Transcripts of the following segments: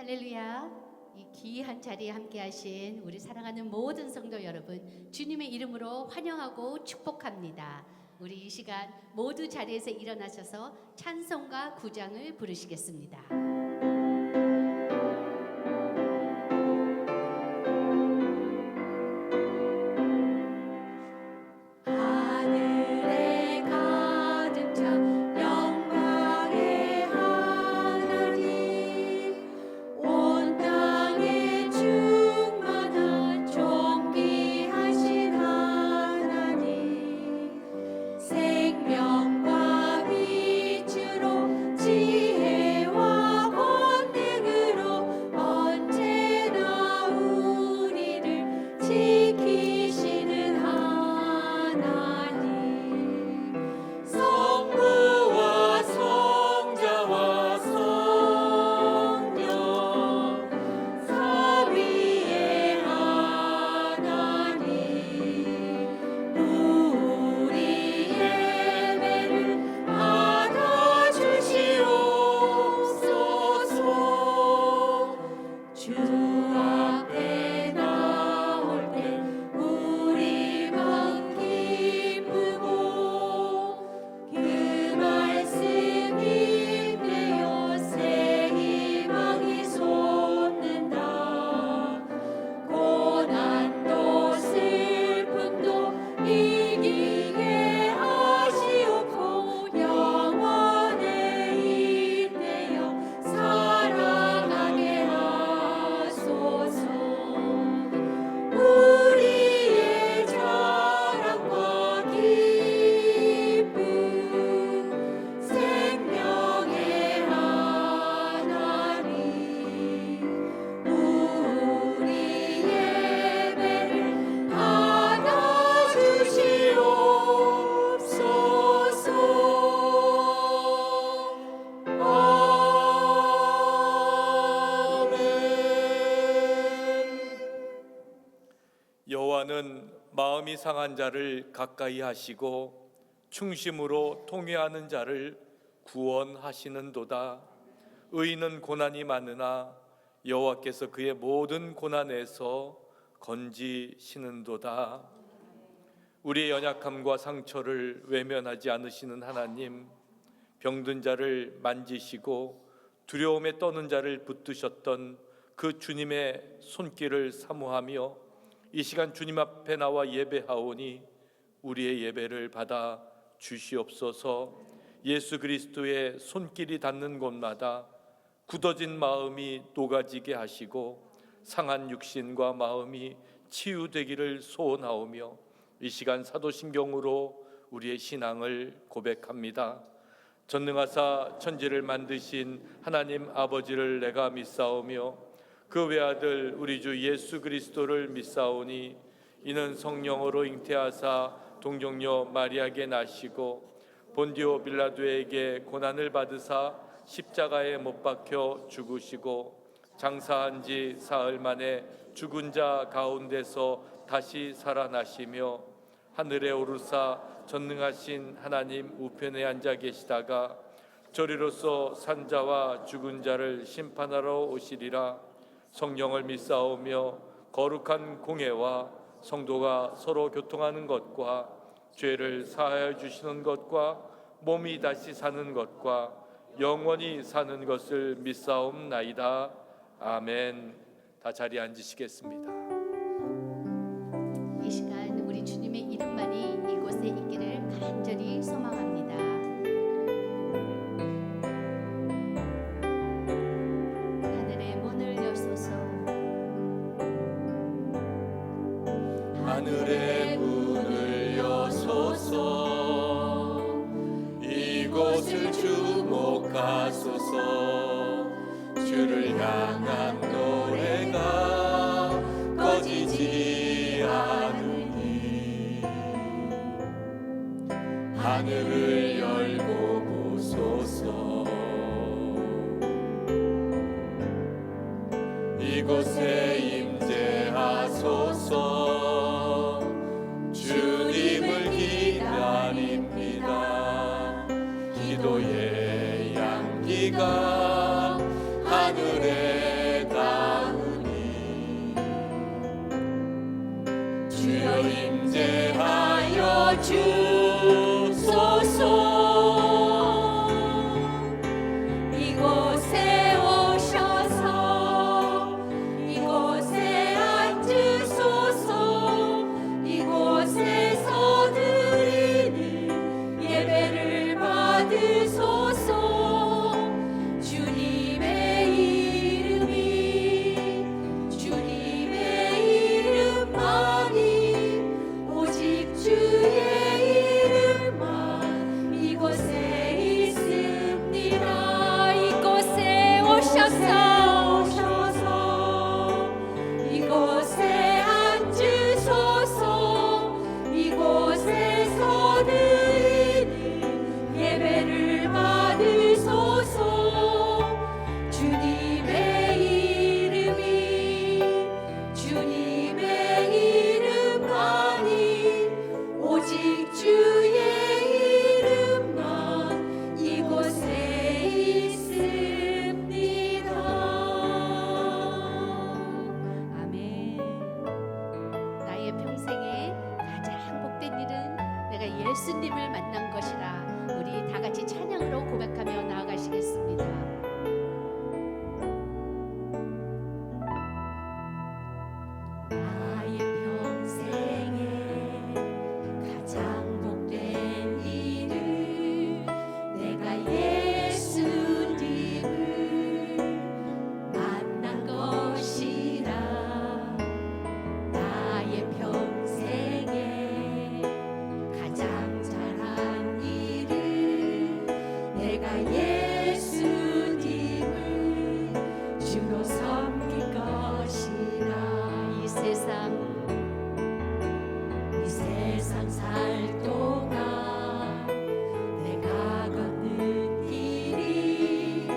할렐루야. 이 귀한 자리에 함께 하신 우리 사랑하는 모든 성도 여러분, 주님의 이름으로 환영하고 축복합니다. 우리 이 시간 모두 자리에서 일어나셔서 찬송가 9장을 부르시겠습니다. 여호와는 마음이 상한 자를 가까이 하시고 충심으로 통회하는 자를 구원하시는도다. 의인은 고난이 많으나 여호와께서 그의 모든 고난에서 건지시는도다. 우리의 연약함과 상처를 외면하지 않으시는 하나님, 병든 자를 만지시고 두려움에 떠는 자를 붙드셨던 그 주님의 손길을 사모하며 이 시간 주님 앞에 나와 예배하오니 우리의 예배를 받아 주시옵소서. 예수 그리스도의 손길이 닿는 곳마다 굳어진 마음이 녹아지게 하시고 상한 육신과 마음이 치유되기를 소원하오며 이 시간 사도신경으로 우리의 신앙을 고백합니다. 전능하사 천지를 만드신 하나님 아버지를 내가 믿사오며 그 외아들 우리 주 예수 그리스도를 믿사오니 이는 성령으로 잉태하사 동정녀 마리아에게 나시고 본디오 빌라도에게 고난을 받으사 십자가에 못 박혀 죽으시고 장사한 지 사흘 만에 죽은 자 가운데서 다시 살아나시며 하늘에 오르사 전능하신 하나님 우편에 앉아 계시다가 저리로서 산자와 죽은 자를 심판하러 오시리라. 성령을 믿사오며 거룩한 공회와 성도가 서로 교통하는 것과 죄를 사하여 주시는 것과 몸이 다시 사는 것과 영원히 사는 것을 믿사옵나이다. 아멘. 다 자리에 앉으시겠습니다. 이 시간 우리 주님의 이름만이 이곳에 있기를 간절히 소망합니다. 하늘의 문을 여소서 이곳을 주목하소서 주를 향한 노래가 꺼지지 않으니 하늘을 열고 보소서 이곳에 임재하소서 주님을 기다립니다. 기도의 향기가 하늘에 예수님을 만난 것이라. 우리 다 같이 찬양으로 고백하며 나아가시겠습니다. 나의 평생에 가장 복된 일은 내가 예수님을 만난 것이라. 나의 평생에 가장 잘한 일은 내가 예수님을 주로 섬긴 것이라. 이 세상 살 동안 내가 걷는 길이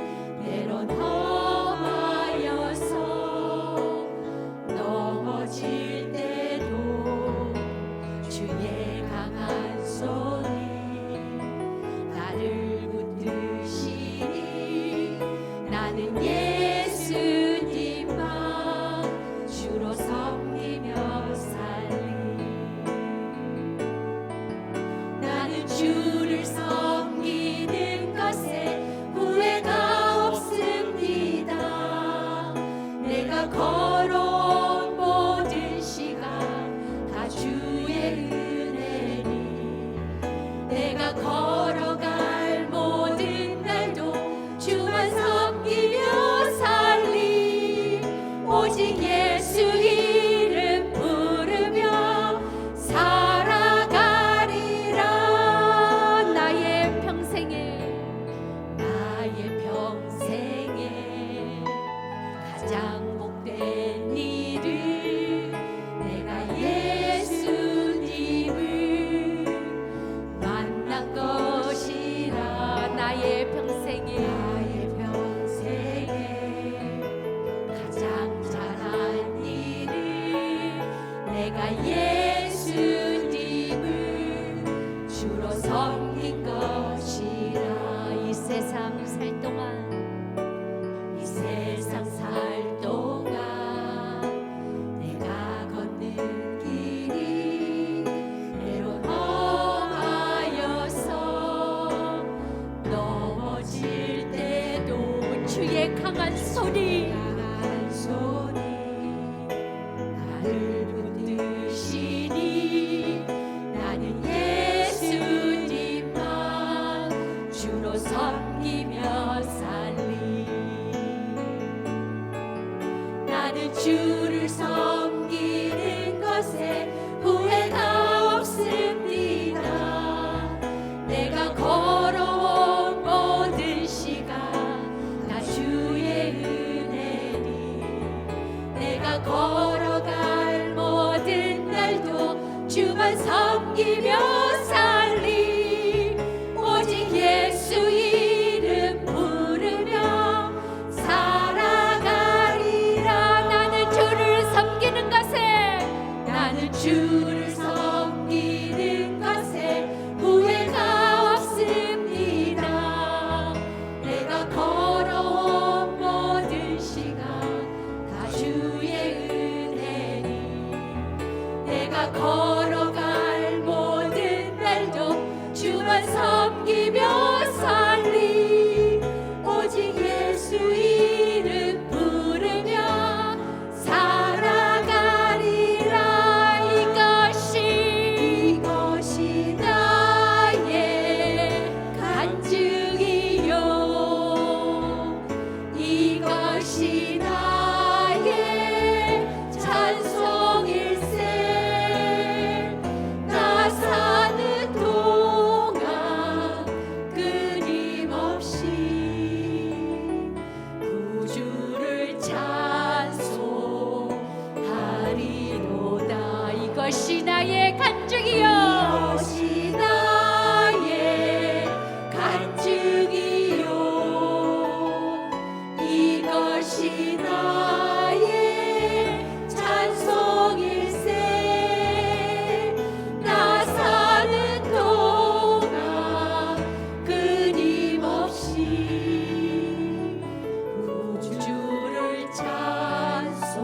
때론 험하여서 넘어질 때도 주의 강한 손이 나를 붙드시니 나는 예수님만 주로 섬기며 살리. 나는 주를 섬기는 것에 후회가 없습니다. 내가 걸어온 모든 시간 다 주의 은혜니. 내가 걸어갈 모든 날도 주만 섬기며 살리. 오직 예수 이름 부르며 살아가리라. 나의 평생에 가장 복된 일은 내가 예수님을 만난 것이라. 나의 평생에 가장 잘한 일은 내가 예수님을 주로 섬긴 것이라. 이 세상 살 동안 내가 걷는 길이 때론 험하여서 넘어질 때도 주의 강한 손이 나를 붙드시니 나는 예수님만 주로 섬기며 살리. 나는 주를 섬기는 것에 후회가 없습니다. 내가 걸어온 모든 시간 다 주의 은혜니. 내가 걸어갈 모든 날도 주만 섬기며 살리. 오직 예수 이름 부르며 살아가리라. 나는 주를 섬기는 것에 후회가 없습니다. 내가 걸어온 모든 시간 다 주의 은혜니. 내가 걸어갈 모든 날도 주만 섬기며 살리. 오직 예수 이름 부르며 살아가리라. 이것이 나의 간증이요. 이것이 나의 찬송일세. 나 사는 동안 끊임없이 구주를 찬송하리로다. 이것이 나의 간증이요. 이것이 나의 간증이요. 이것이 나의 찬송일세. 나 사는 동안 끊임없이 구주를 찬송하리로다.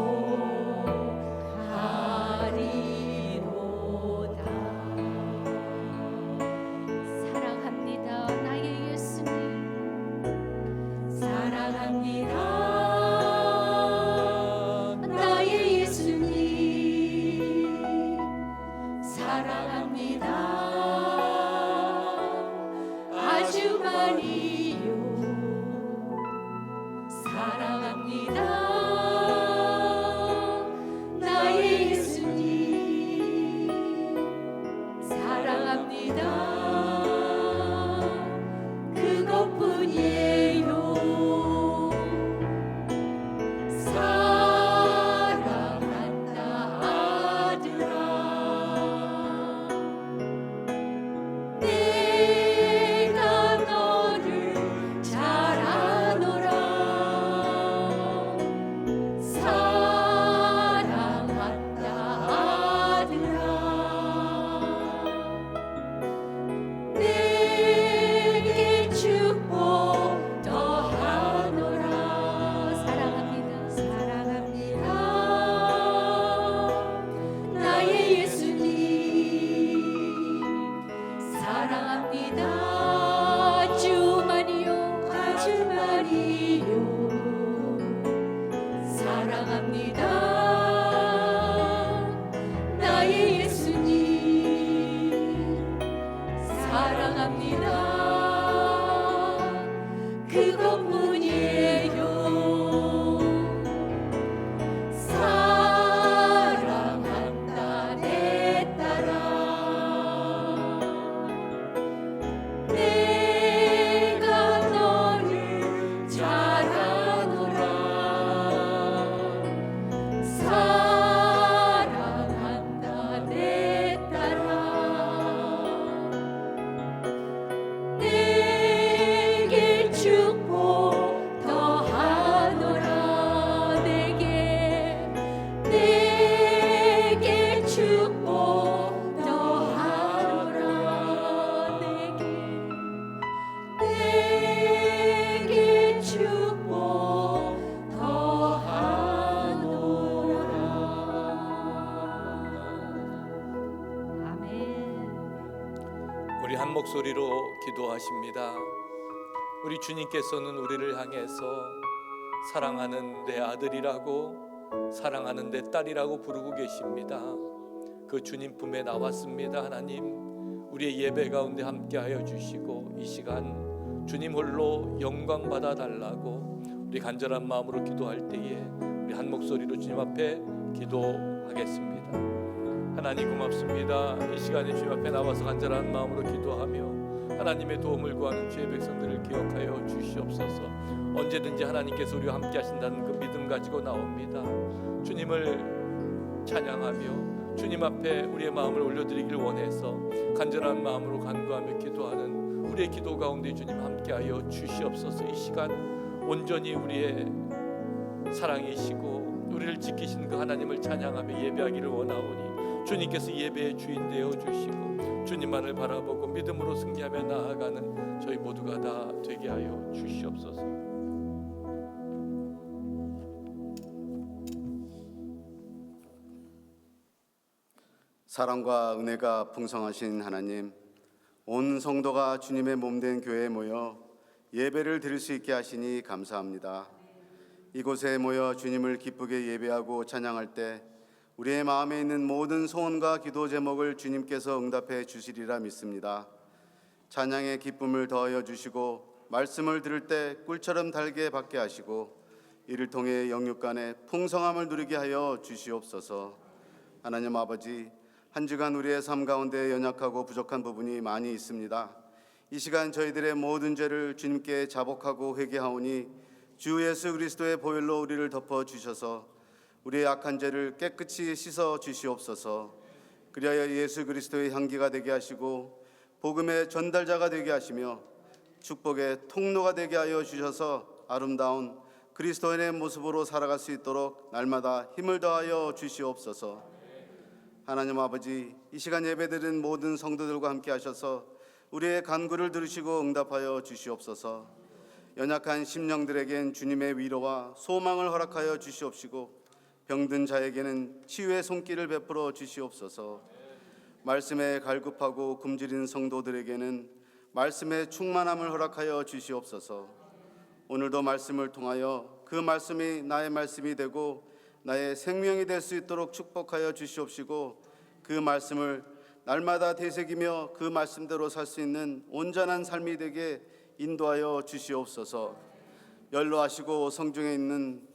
사랑합니다. 나의 예수님 사랑합니다. 그것뿐이에요. 사랑한다 내 딸아. 내가 너를 잘 아노라. 사랑한다 내 딸아. 내게 축복 더하노라. 내게 축복 더하노라. 내게 축복 더하노라. 아멘. 우리 한 목소리로 기도하십니다. 우리 주님께서는 우리를 향해서 사랑하는 내 아들이라고, 사랑하는 내 딸이라고 부르고 계십니다. 그 주님 품에 나왔습니다. 하나님, 우리의 예배 가운데 함께하여 주시고 이 시간 주님 홀로 영광 받아 달라고 우리 간절한 마음으로 기도할 때에 우리 한 목소리로 주님 앞에 기도하겠습니다. 하나님 고맙습니다. 이 시간에 주님 앞에 나와서 간절한 마음으로 기도하며 하나님의 도움을 구하는 주의 백성들을 기억하여 주시옵소서. 언제든지 하나님께서 우리와 함께 하신다는 그 믿음 가지고 나옵니다. 주님을 찬양하며 주님 앞에 우리의 마음을 올려드리길 원해서 간절한 마음으로 간구하며 기도하는 우리의 기도 가운데 주님 함께하여 주시옵소서. 이 시간 온전히 우리의 사랑이시고 우리를 지키신 그 하나님을 찬양하며 예배하기를 원하오니 주님께서 예배의 주인 되어 주시고 주님만을 바라보고 믿음으로 승리하며 나아가는 저희 모두가 다 되게 하여 주시옵소서. 사랑과 은혜가 풍성하신 하나님, 온 성도가 주님의 몸된 교회에 모여 예배를 드릴 수 있게 하시니 감사합니다. 이곳에 모여 주님을 기쁘게 예배하고 찬양할 때 우리의 마음에 있는 모든 소원과 기도 제목을 주님께서 응답해 주시리라 믿습니다. 찬양의 기쁨을 더하여 주시고 말씀을 들을 때 꿀처럼 달게 받게 하시고 이를 통해 영육 간의 풍성함을 누리게 하여 주시옵소서. 하나님 아버지, 한 주간 우리의 삶 가운데 연약하고 부족한 부분이 많이 있습니다. 이 시간 저희들의 모든 죄를 주님께 자복하고 회개하오니 주 예수 그리스도의 보혈로 우리를 덮어 주셔서 우리의 악한 죄를 깨끗이 씻어 주시옵소서. 그리하여 예수 그리스도의 향기가 되게 하시고 복음의 전달자가 되게 하시며 축복의 통로가 되게 하여 주셔서 아름다운 그리스도인의 모습으로 살아갈 수 있도록 날마다 힘을 더하여 주시옵소서. 하나님 아버지, 이 시간 예배드린 모든 성도들과 함께 하셔서 우리의 간구를 들으시고 응답하여 주시옵소서. 연약한 심령들에겐 주님의 위로와 소망을 허락하여 주시옵시고 병든 자에게는 치유의 손길을 베풀어 주시옵소서. 말씀에 갈급하고 굶주린 성도들에게는 말씀의 충만함을 허락하여 주시옵소서. 오늘도 말씀을 통하여 그 말씀이 나의 말씀이 되고 나의 생명이 될 수 있도록 축복하여 주시옵시고 그 말씀을 날마다 되새기며 그 말씀대로 살 수 있는 온전한 삶이 되게 인도하여 주시옵소서. 연로하시고 성중에 있는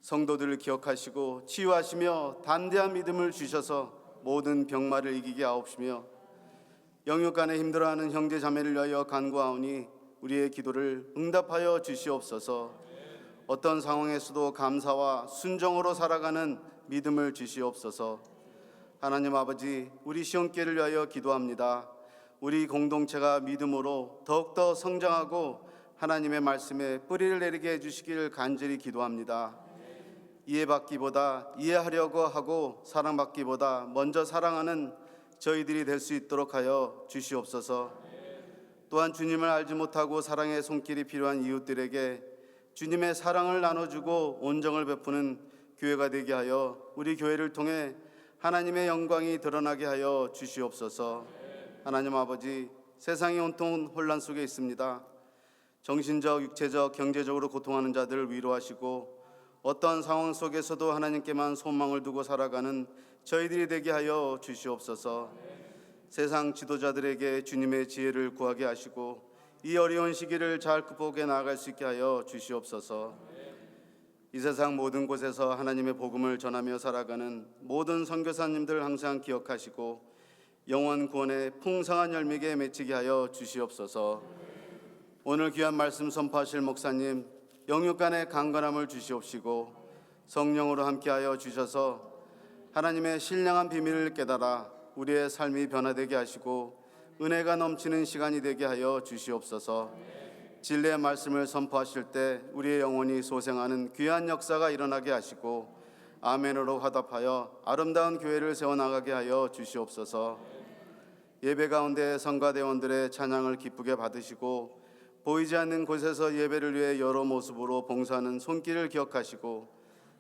성도들을 기억하시고 치유하시며 담대한 믿음을 주셔서 모든 병마를 이기게 하옵시며 영육 간에 힘들어하는 형제 자매를 위하여 간구하오니 우리의 기도를 응답하여 주시옵소서. 어떤 상황에서도 감사와 순종으로 살아가는 믿음을 주시옵소서. 하나님 아버지, 우리 시온교회를 위하여 기도합니다. 우리 공동체가 믿음으로 더욱더 성장하고 하나님의 말씀에 뿌리를 내리게 해주시길 간절히 기도합니다. 이해받기보다 이해하려고 하고 사랑받기보다 먼저 사랑하는 저희들이 될 수 있도록 하여 주시옵소서. 또한 주님을 알지 못하고 사랑의 손길이 필요한 이웃들에게 주님의 사랑을 나눠주고 온정을 베푸는 교회가 되게 하여 우리 교회를 통해 하나님의 영광이 드러나게 하여 주시옵소서. 하나님 아버지, 세상이 온통 혼란 속에 있습니다. 정신적, 육체적, 경제적으로 고통하는 자들을 위로하시고 어떤 상황 속에서도 하나님께만 소망을 두고 살아가는 저희들이 되게 하여 주시옵소서. 세상 지도자들에게 주님의 지혜를 구하게 하시고 이 어려운 시기를 잘 극복해 나아갈 수 있게 하여 주시옵소서. 이 세상 모든 곳에서 하나님의 복음을 전하며 살아가는 모든 선교사님들 항상 기억하시고 영원 구원의 풍성한 열매에 맺히게 하여 주시옵소서. 오늘 귀한 말씀 선포하실 목사님 영육간의 강건함을 주시옵시고 성령으로 함께하여 주셔서 하나님의 신령한 비밀을 깨달아 우리의 삶이 변화되게 하시고 은혜가 넘치는 시간이 되게 하여 주시옵소서. 진리의 말씀을 선포하실 때 우리의 영혼이 소생하는 귀한 역사가 일어나게 하시고 아멘으로 화답하여 아름다운 교회를 세워나가게 하여 주시옵소서. 예배 가운데 성가대원들의 찬양을 기쁘게 받으시고 보이지 않는 곳에서 예배를 위해 여러 모습으로 봉사하는 손길을 기억하시고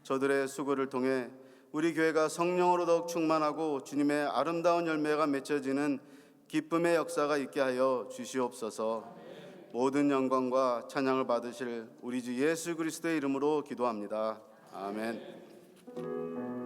저들의 수고를 통해 우리 교회가 성령으로 더욱 충만하고 주님의 아름다운 열매가 맺혀지는 기쁨의 역사가 있게 하여 주시옵소서. 모든 영광과 찬양을 받으실 우리 주 예수 그리스도의 이름으로 기도합니다. 아멘.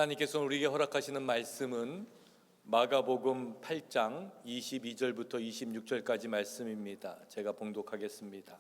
하나님께서 우리에게 허락하시는 말씀은 마가복음 8장 22절부터 26절까지 말씀입니다. 제가 봉독하겠습니다.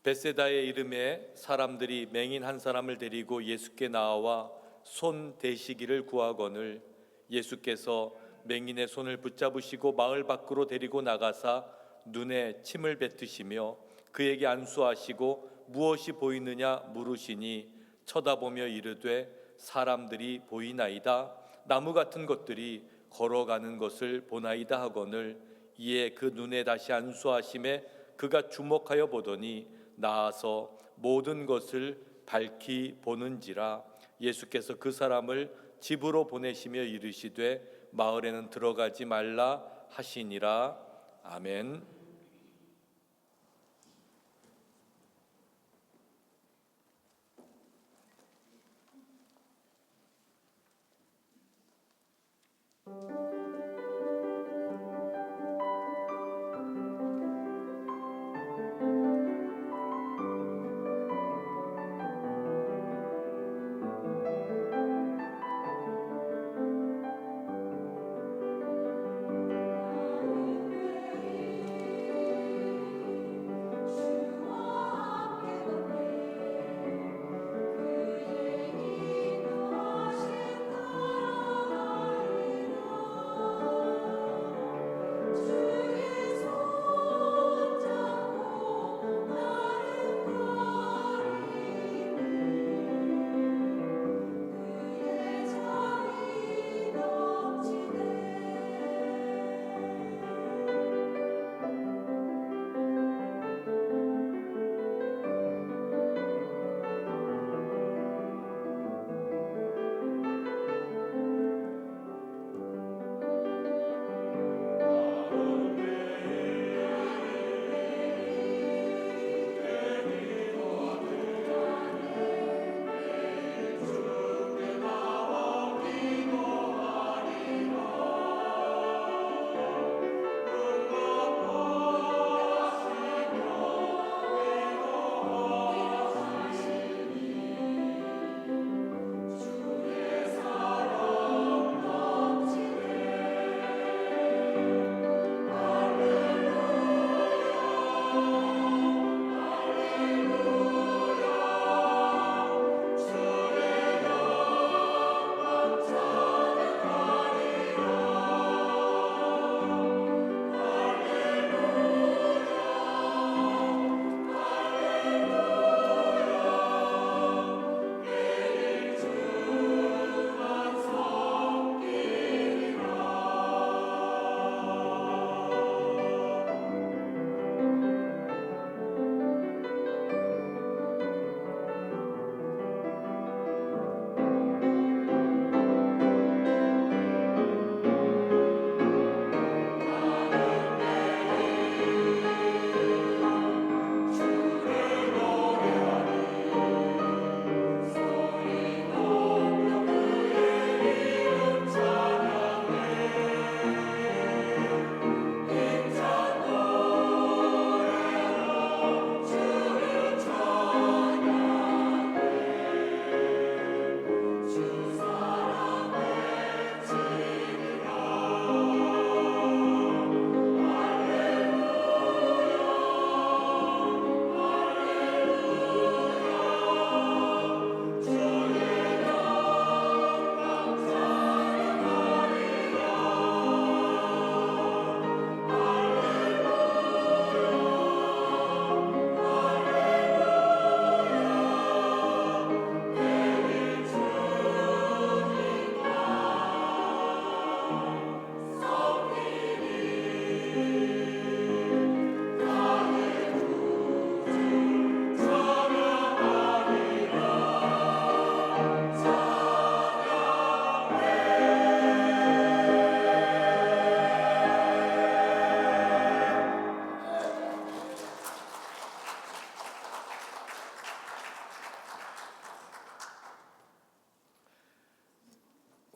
벳세다의 이름에 사람들이 맹인 한 사람을 데리고 예수께 나와 손 대시기를 구하거늘 예수께서 맹인의 손을 붙잡으시고 마을 밖으로 데리고 나가사 눈에 침을 뱉으시며 그에게 안수하시고 무엇이 보이느냐 물으시니 쳐다보며 이르되 사람들이 보이나이다. 나무 같은 것들이 걸어가는 것을 보나이다 하거늘 이에 그 눈에 다시 안수하심에 그가 주목하여 보더니 나아서 모든 것을 밝히 보는지라. 예수께서 그 사람을 집으로 보내시며 이르시되 마을에는 들어가지 말라 하시니라. 아멘.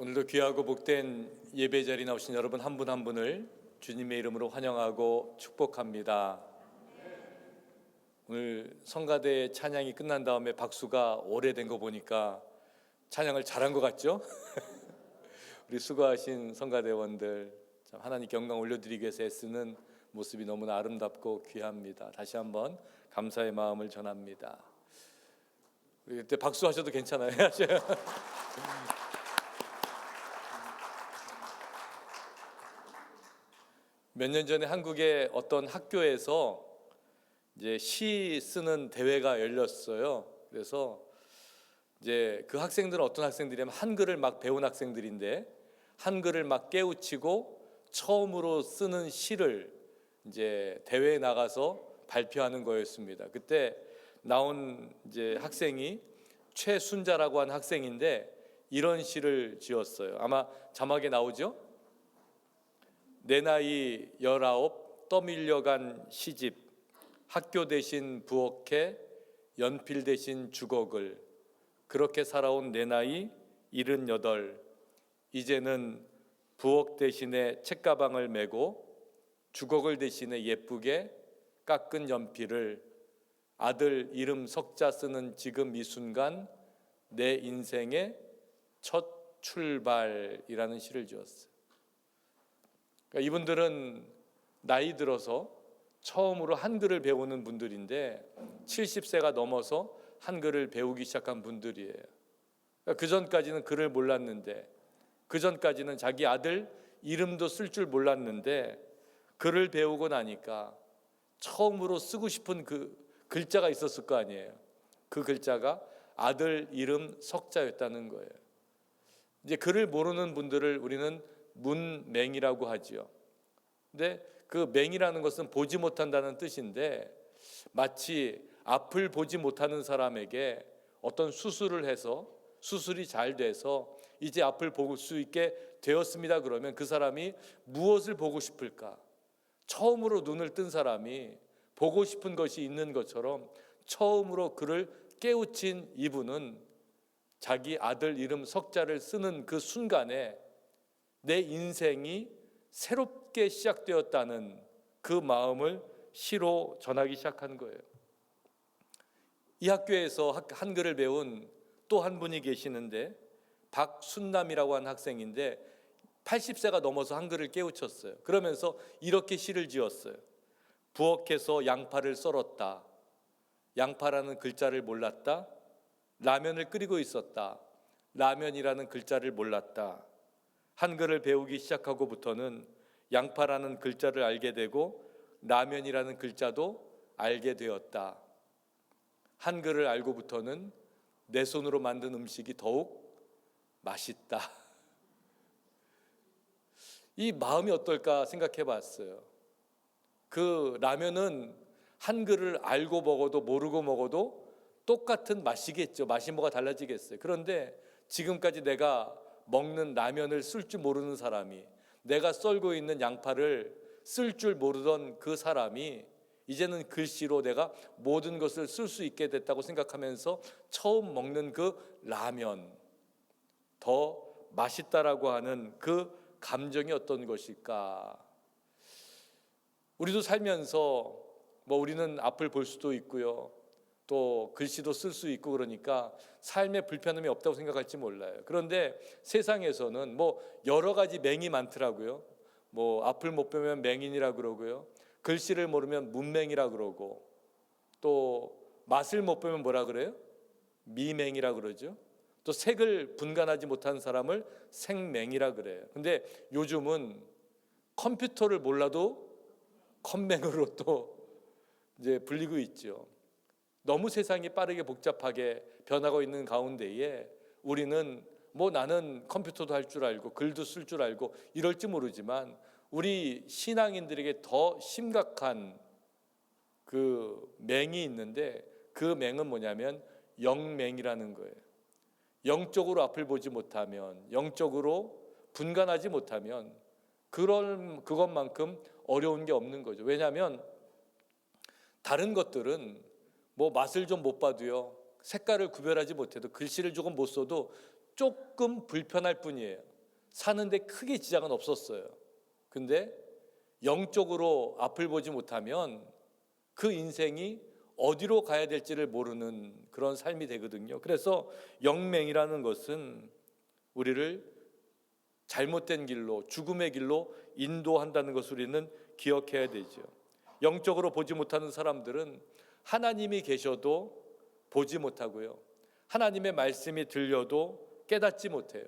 오늘도 귀하고 복된 예배 자리에 나오신 여러분 한 분 한 분을 주님의 이름으로 환영하고 축복합니다. 오늘 성가대 찬양이 끝난 다음에 박수가 오래된 거 보니까 찬양을 잘한 것 같죠? 우리 수고하신 성가대원들 참 하나님께 영광 올려드리기 위해서 애쓰는 모습이 너무나 아름답고 귀합니다. 다시 한번 감사의 마음을 전합니다. 그때 박수하셔도 괜찮아요. 몇 년 전에 한국의 어떤 학교에서 이제 시 쓰는 대회가 열렸어요. 그래서 이제 그 학생들은 어떤 학생들이냐면 한글을 막 배운 학생들인데 한글을 막 깨우치고 처음으로 쓰는 시를 이제 대회에 나가서 발표하는 거였습니다. 그때 나온 이제 학생이 최순자라고 하는 학생인데 이런 시를 지었어요. 아마 자막에 나오죠? 내 나이 19 떠밀려간 시집 학교 대신 부엌에 연필 대신 주걱을 그렇게 살아온 내 나이 78 이제는 부엌 대신에 책가방을 메고 주걱을 대신에 예쁘게 깎은 연필을 아들 이름 석자 쓰는 지금 이 순간 내 인생의 첫 출발이라는 시를 지었어요. 그러니까 이분들은 나이 들어서 처음으로 한글을 배우는 분들인데 70세가 넘어서 한글을 배우기 시작한 분들이에요. 그러니까 그 전까지는 글을 몰랐는데 그 전까지는 자기 아들 이름도 쓸 줄 몰랐는데 글을 배우고 나니까 처음으로 쓰고 싶은 그 글자가 있었을 거 아니에요. 그 글자가 아들 이름 석자였다는 거예요. 이제 글을 모르는 분들을 우리는 문맹이라고 하지요. 근데 그 맹이라는 것은 보지 못한다는 뜻인데 마치 앞을 보지 못하는 사람에게 어떤 수술을 해서 수술이 잘 돼서 이제 앞을 볼 수 있게 되었습니다. 그러면 그 사람이 무엇을 보고 싶을까? 처음으로 눈을 뜬 사람이 보고 싶은 것이 있는 것처럼 처음으로 그를 깨우친 이분은 자기 아들 이름 석자를 쓰는 그 순간에 내 인생이 새롭게 시작되었다는 그 마음을 시로 전하기 시작한 거예요. 이 학교에서 한글을 배운 또 한 분이 계시는데 박순남이라고 하는 학생인데 80세가 넘어서 한글을 깨우쳤어요. 그러면서 이렇게 시를 지었어요. 부엌에서 양파를 썰었다. 양파라는 글자를 몰랐다. 라면을 끓이고 있었다. 라면이라는 글자를 몰랐다. 한글을 배우기 시작하고부터는 양파라는 글자를 알게 되고 라면이라는 글자도 알게 되었다. 한글을 알고부터는 내 손으로 만든 음식이 더욱 맛있다. 이 마음이 어떨까 생각해 봤어요. 그 라면은 한글을 알고 먹어도 모르고 먹어도 똑같은 맛이겠죠. 맛이 뭐가 달라지겠어요. 그런데 지금까지 내가 먹는 라면을 쓸 줄 모르는 사람이 내가 썰고 있는 양파를 쓸 줄 모르던 그 사람이 이제는 글씨로 내가 모든 것을 쓸 수 있게 됐다고 생각하면서 처음 먹는 그 라면 더 맛있다라고 하는 그 감정이 어떤 것일까? 우리도 살면서 뭐 우리는 앞을 볼 수도 있고요. 또 글씨도 쓸 수 있고 그러니까 삶에 불편함이 없다고 생각할지 몰라요. 그런데 세상에서는 뭐 여러 가지 맹이 많더라고요. 뭐 앞을 못 보면 맹인이라 그러고요. 글씨를 모르면 문맹이라 그러고 또 맛을 못 보면 뭐라 그래요? 미맹이라 그러죠. 또 색을 분간하지 못하는 사람을 색맹이라 그래요. 근데 요즘은 컴퓨터를 몰라도 컴맹으로 또 이제 불리고 있죠. 너무 세상이 빠르게 복잡하게 변하고 있는 가운데에 우리는 뭐 나는 컴퓨터도 할 줄 알고 글도 쓸 줄 알고 이럴지 모르지만 우리 신앙인들에게 더 심각한 그 맹이 있는데 그 맹은 뭐냐면 영맹이라는 거예요. 영적으로 앞을 보지 못하면 영적으로 분간하지 못하면 그것만큼 어려운 게 없는 거죠. 왜냐하면 다른 것들은 뭐 맛을 좀 못 봐도요 색깔을 구별하지 못해도 글씨를 조금 못 써도 조금 불편할 뿐이에요. 사는데 크게 지장은 없었어요. 근데 영적으로 앞을 보지 못하면 그 인생이 어디로 가야 될지를 모르는 그런 삶이 되거든요. 그래서 영맹이라는 것은 우리를 잘못된 길로, 죽음의 길로 인도한다는 것을 우리는 기억해야 되죠. 영적으로 보지 못하는 사람들은 하나님이 계셔도 보지 못하고요, 하나님의 말씀이 들려도 깨닫지 못해요.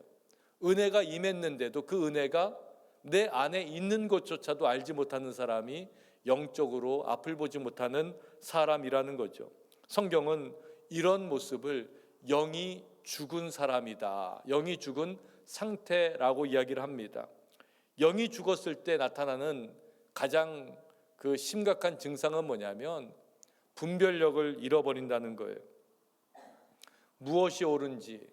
은혜가 임했는데도 그 은혜가 내 안에 있는 것조차도 알지 못하는 사람이 영적으로 앞을 보지 못하는 사람이라는 거죠. 성경은 이런 모습을 영이 죽은 사람이다, 영이 죽은 상태라고 이야기를 합니다. 영이 죽었을 때 나타나는 가장 그 심각한 증상은 뭐냐면 분별력을 잃어버린다는 거예요. 무엇이 옳은지,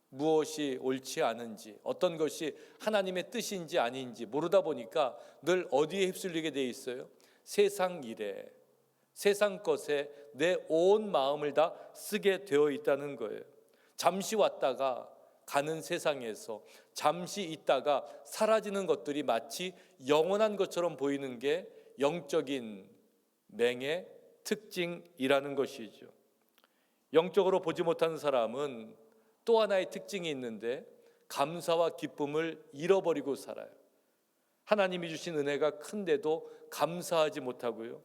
무엇이 옳지 않은지, 어떤 것이 하나님의 뜻인지 아닌지 모르다 보니까 늘 어디에 휩쓸리게 돼 있어요? 세상 일에, 세상 것에 내 온 마음을 다 쓰게 되어 있다는 거예요. 잠시 왔다가 가는 세상에서 잠시 있다가 사라지는 것들이 마치 영원한 것처럼 보이는 게 영적인 맹의 특징이라는 것이죠. 영적으로 보지 못하는 사람은 또 하나의 특징이 있는데 감사와 기쁨을 잃어버리고 살아요. 하나님이 주신 은혜가 큰데도 감사하지 못하고요,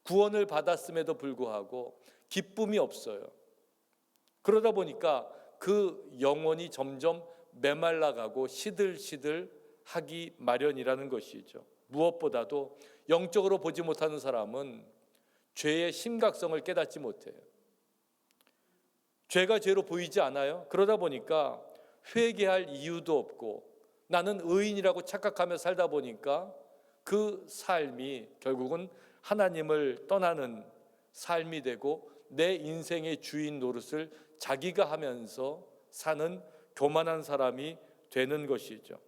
구원을 받았음에도 불구하고 기쁨이 없어요. 그러다 보니까 그 영혼이 점점 메말라가고 시들시들하기 마련이라는 것이죠. 무엇보다도 영적으로 보지 못하는 사람은 죄의 심각성을 깨닫지 못해요. 죄가 죄로 보이지 않아요. 그러다 보니까 회개할 이유도 없고 나는 의인이라고 착각하며 살다 보니까 그 삶이 결국은 하나님을 떠나는 삶이 되고 내 인생의 주인 노릇을 자기가 하면서 사는 교만한 사람이 되는 것이죠.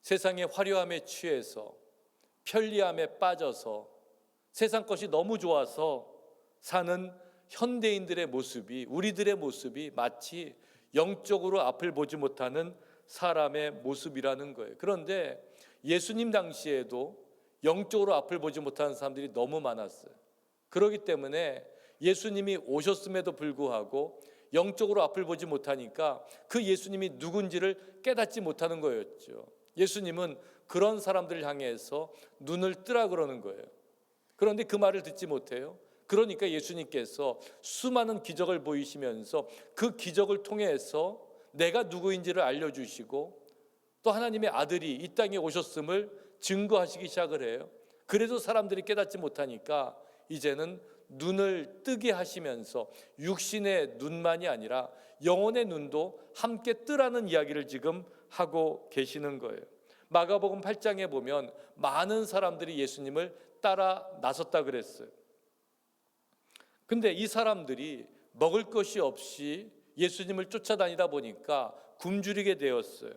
세상의 화려함에 취해서 편리함에 빠져서 세상 것이 너무 좋아서 사는 현대인들의 모습이, 우리들의 모습이 마치 영적으로 앞을 보지 못하는 사람의 모습이라는 거예요. 그런데 예수님 당시에도 영적으로 앞을 보지 못하는 사람들이 너무 많았어요. 그렇기 때문에 예수님이 오셨음에도 불구하고 영적으로 앞을 보지 못하니까 그 예수님이 누군지를 깨닫지 못하는 거였죠. 예수님은 그런 사람들을 향해서 눈을 뜨라 그러는 거예요. 그런데 그 말을 듣지 못해요. 그러니까 예수님께서 수많은 기적을 보이시면서 그 기적을 통해서 내가 누구인지를 알려주시고 또 하나님의 아들이 이 땅에 오셨음을 증거하시기 시작을 해요. 그래도 사람들이 깨닫지 못하니까 이제는 눈을 뜨게 하시면서 육신의 눈만이 아니라 영혼의 눈도 함께 뜨라는 이야기를 지금 하고 계시는 거예요. 마가복음 8장에 보면 많은 사람들이 예수님을 따라 나섰다 그랬어요. 근데 이 사람들이 먹을 것이 없이 예수님을 쫓아다니다 보니까 굶주리게 되었어요.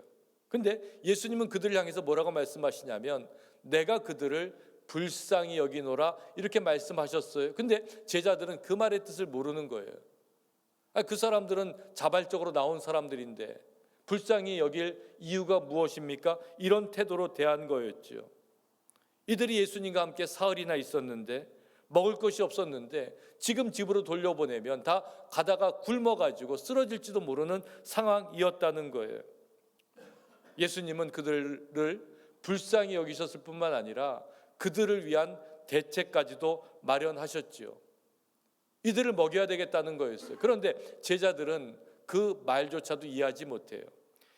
근데 예수님은 그들을 향해서 뭐라고 말씀하시냐면 내가 그들을 불쌍히 여기노라 이렇게 말씀하셨어요. 근데 제자들은 그 말의 뜻을 모르는 거예요. 그 사람들은 자발적으로 나온 사람들인데 불쌍히 여길 이유가 무엇입니까? 이런 태도로 대한 거였죠. 이들이 예수님과 함께 사흘이나 있었는데 먹을 것이 없었는데 지금 집으로 돌려보내면 다 가다가 굶어가지고 쓰러질지도 모르는 상황이었다는 거예요. 예수님은 그들을 불쌍히 여기셨을 뿐만 아니라 그들을 위한 대책까지도 마련하셨지요. 이들을 먹여야 되겠다는 거였어요. 그런데 제자들은 그 말조차도 이해하지 못해요.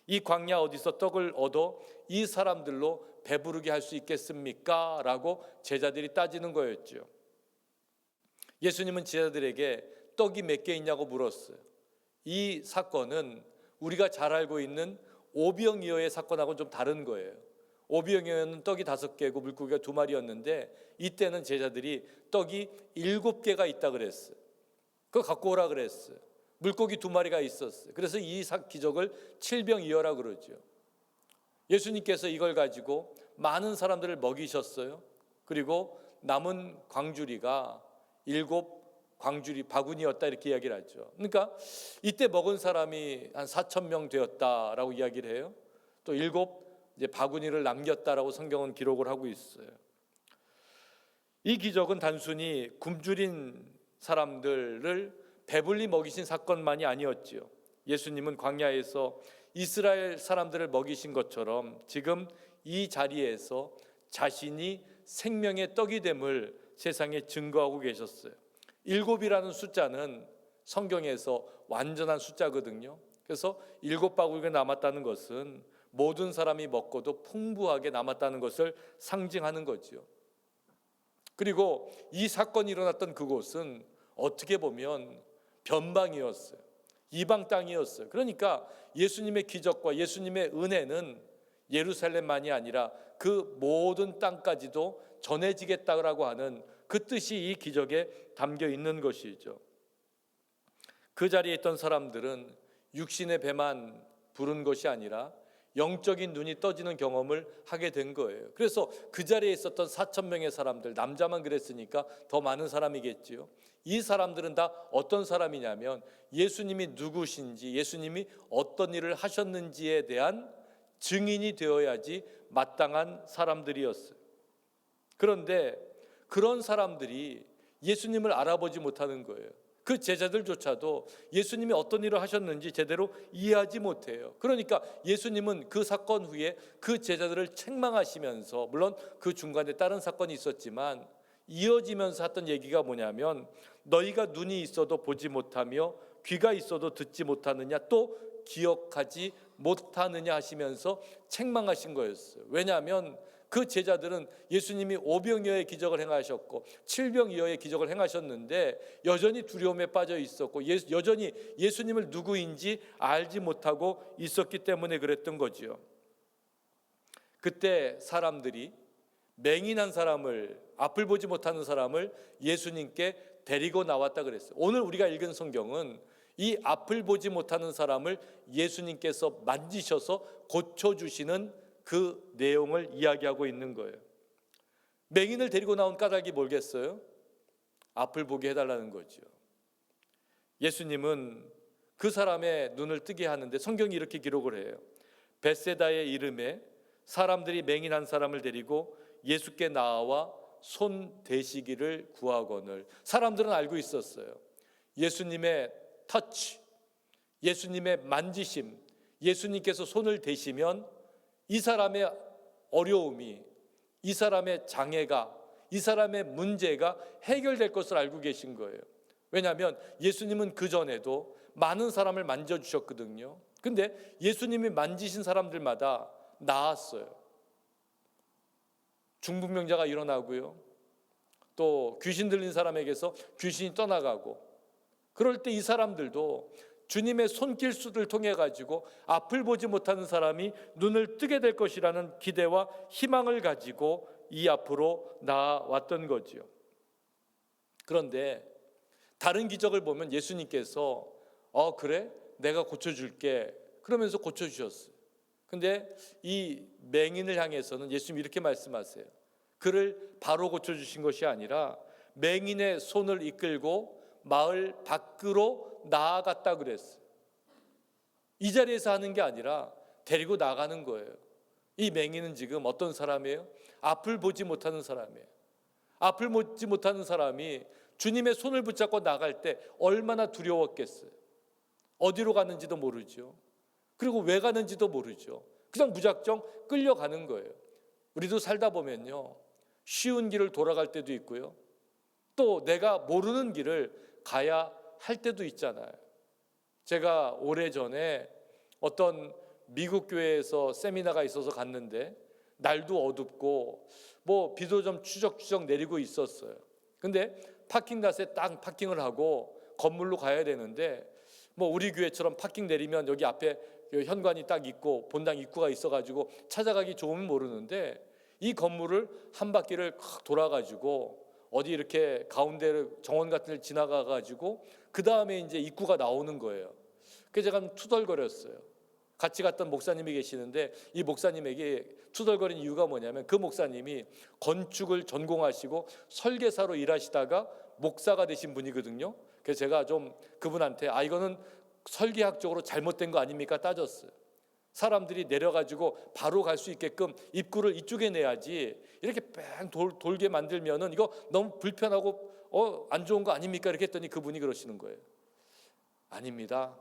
이 광야 어디서 떡을 얻어 이 사람들로 배부르게 할 수 있겠습니까? 라고 제자들이 따지는 거였죠. 예수님은 제자들에게 떡이 몇 개 있냐고 물었어요. 이 사건은 우리가 잘 알고 있는 오병이어의 사건하고는 좀 다른 거예요. 오병이어는 떡이 5개고 물고기가 2마리였는데 이때는 제자들이 떡이 7개가 있다 그랬어요. 그거 갖고 오라 그랬어요. 물고기 2마리가 있었어요. 그래서 이 기적을 칠병이어라 그러죠. 예수님께서 이걸 가지고 많은 사람들을 먹이셨어요. 그리고 남은 광주리가 7 광주리 바구니였다 이렇게 이야기를 하죠. 그러니까 이때 먹은 사람이 한 4,000명 되었다라고 이야기를 해요. 또 7 이제 바구니를 남겼다라고 성경은 기록을 하고 있어요. 이 기적은 단순히 굶주린 사람들을 배불리 먹이신 사건만이 아니었지요. 예수님은 광야에서 이스라엘 사람들을 먹이신 것처럼 지금 이 자리에서 자신이 생명의 떡이 됨을 세상에 증거하고 계셨어요. 7이라는 숫자는 성경에서 완전한 숫자거든요. 그래서 7바구니가 남았다는 것은 모든 사람이 먹고도 풍부하게 남았다는 것을 상징하는 거지요. 그리고 이 사건이 일어났던 그곳은 어떻게 보면 변방이었어요. 이방 땅이었어요. 그러니까 예수님의 기적과 예수님의 은혜는 예루살렘만이 아니라 그 모든 땅까지도 전해지겠다라고 하는 그 뜻이 이 기적에 담겨 있는 것이죠. 그 자리에 있던 사람들은 육신의 배만 부른 것이 아니라 영적인 눈이 떠지는 경험을 하게 된 거예요. 그래서 그 자리에 있었던 4,000명의 사람들, 남자만 그랬으니까 더 많은 사람이겠지요. 이 사람들은 다 어떤 사람이냐면 예수님이 누구신지, 예수님이 어떤 일을 하셨는지에 대한 증인이 되어야지 마땅한 사람들이었어요. 그런데 그런 사람들이 예수님을 알아보지 못하는 거예요. 그 제자들조차도 예수님이 어떤 일을 하셨는지 제대로 이해하지 못해요. 그러니까 예수님은 그 사건 후에 그 제자들을 책망하시면서, 물론 그 중간에 다른 사건이 있었지만 이어지면서 했던 얘기가 뭐냐면, 너희가 눈이 있어도 보지 못하며 귀가 있어도 듣지 못하느냐, 또 기억하지 못하느냐 하시면서 책망하신 거였어요. 왜냐하면 그 제자들은 예수님이 5병이어의 기적을 행하셨고 7병이어의 기적을 행하셨는데 여전히 두려움에 빠져 있었고 여전히 예수님을 누구인지 알지 못하고 있었기 때문에 그랬던 거지요. 그때 사람들이 맹인한 사람을, 앞을 보지 못하는 사람을 예수님께 데리고 나왔다 그랬어요. 오늘 우리가 읽은 성경은 이 앞을 보지 못하는 사람을 예수님께서 만지셔서 고쳐주시는 그 내용을 이야기하고 있는 거예요. 맹인을 데리고 나온 까닭이 뭘겠어요? 앞을 보게 해달라는 거죠. 예수님은 그 사람의 눈을 뜨게 하는데 성경이 이렇게 기록을 해요. 벳세다의 이름에 사람들이 맹인한 사람을 데리고 예수께 나와 손 대시기를 구하거늘. 사람들은 알고 있었어요. 예수님의 터치, 예수님의 만지심, 예수님께서 손을 대시면 이 사람의 어려움이, 이 사람의 장애가, 이 사람의 문제가 해결될 것을 알고 계신 거예요. 왜냐하면 예수님은 그전에도 많은 사람을 만져주셨거든요. 근데 예수님이 만지신 사람들마다 나았어요. 중풍병자가 일어나고요, 또 귀신 들린 사람에게서 귀신이 떠나가고, 그럴 때 이 사람들도 주님의 손길수를 통해 가지고 앞을 보지 못하는 사람이 눈을 뜨게 될 것이라는 기대와 희망을 가지고 이 앞으로 나아왔던 거지요. 그런데 다른 기적을 보면 예수님께서 그래? 내가 고쳐줄게 그러면서 고쳐주셨어요. 근데 이 맹인을 향해서는 예수님이 이렇게 말씀하세요. 그를 바로 고쳐주신 것이 아니라 맹인의 손을 이끌고 마을 밖으로 나아갔다 그랬어요. 이 자리에서 하는 게 아니라 데리고 나가는 거예요. 이 맹인은 지금 어떤 사람이에요? 앞을 보지 못하는 사람이에요. 앞을 보지 못하는 사람이 주님의 손을 붙잡고 나갈 때 얼마나 두려웠겠어요. 어디로 가는지도 모르죠. 그리고 왜 가는지도 모르죠. 그냥 무작정 끌려가는 거예요. 우리도 살다 보면요, 쉬운 길을 돌아갈 때도 있고요, 또 내가 모르는 길을 가야 할 때도 있잖아요. 제가 오래전에 어떤 미국 교회에서 세미나가 있어서 갔는데 날도 어둡고 비도 좀 추적추적 내리고 있었어요. 근데 파킹닷에 딱 파킹을 하고 건물로 가야 되는데 우리 교회처럼 파킹 내리면 여기 앞에 현관이 딱 있고 본당 입구가 있어가지고 찾아가기 좋으면 모르는데, 이 건물을 한 바퀴를 돌아가지고 어디 이렇게 가운데를 정원 같은 데 지나가가지고 그 다음에 이제 입구가 나오는 거예요. 그래서 제가 투덜거렸어요. 같이 갔던 목사님이 계시는데 이 목사님에게 투덜거린 이유가 뭐냐면, 그 목사님이 건축을 전공하시고 설계사로 일하시다가 목사가 되신 분이거든요. 그래서 제가 좀 그분한테 이거는 설계학적으로 잘못된 거 아닙니까? 따졌어요. 사람들이 내려가지고 바로 갈 수 있게끔 입구를 이쪽에 내야지 이렇게 뺑 돌게 만들면은 이거 너무 불편하고 안 좋은 거 아닙니까? 이렇게 했더니 그분이 그러시는 거예요. 아닙니다.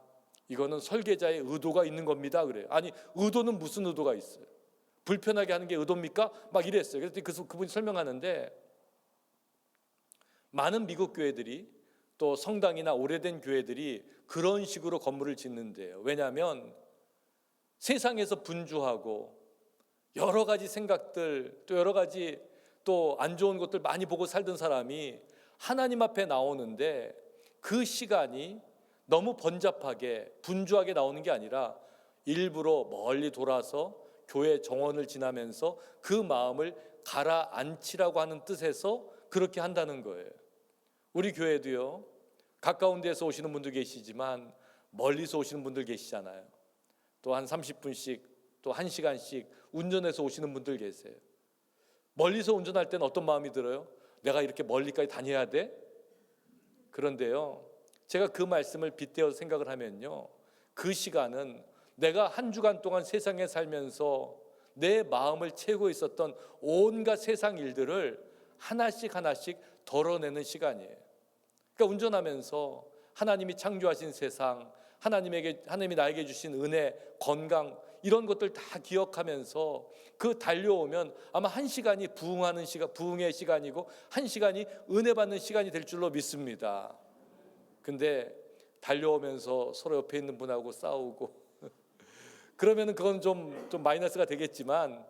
이거는 설계자의 의도가 있는 겁니다. 그래요. 아니, 의도는 무슨 의도가 있어요? 불편하게 하는 게 의도입니까? 막 이랬어요. 그랬더니 그분이 설명하는데, 많은 미국 교회들이 또 성당이나 오래된 교회들이 그런 식으로 건물을 짓는데요. 왜냐하면 세상에서 분주하고 여러 가지 생각들, 또 여러 가지 또 안 좋은 것들 많이 보고 살던 사람이 하나님 앞에 나오는데 그 시간이 너무 번잡하게 분주하게 나오는 게 아니라 일부러 멀리 돌아서 교회 정원을 지나면서 그 마음을 가라앉히라고 하는 뜻에서 그렇게 한다는 거예요. 우리 교회도요, 가까운 데서 오시는 분도 계시지만 멀리서 오시는 분들 계시잖아요. 또 한 30분씩 또 1시간씩 운전해서 오시는 분들 계세요. 멀리서 운전할 때는 어떤 마음이 들어요? 내가 이렇게 멀리까지 다녀야 돼? 그런데요, 제가 그 말씀을 빗대어 생각을 하면요, 그 시간은 내가 한 주간 동안 세상에 살면서 내 마음을 채우고 있었던 온갖 세상 일들을 하나씩 하나씩 덜어내는 시간이에요. 그러니까 운전하면서 하나님이 창조하신 세상, 하나님이 나에게 주신 은혜, 건강, 이런 것들 다 기억하면서 그 달려오면 아마 1시간이 부흥의 시간이고 1시간이 은혜 받는 시간이 될 줄로 믿습니다. 근데 달려오면서 서로 옆에 있는 분하고 싸우고 그러면은 그건 좀 마이너스가 되겠지만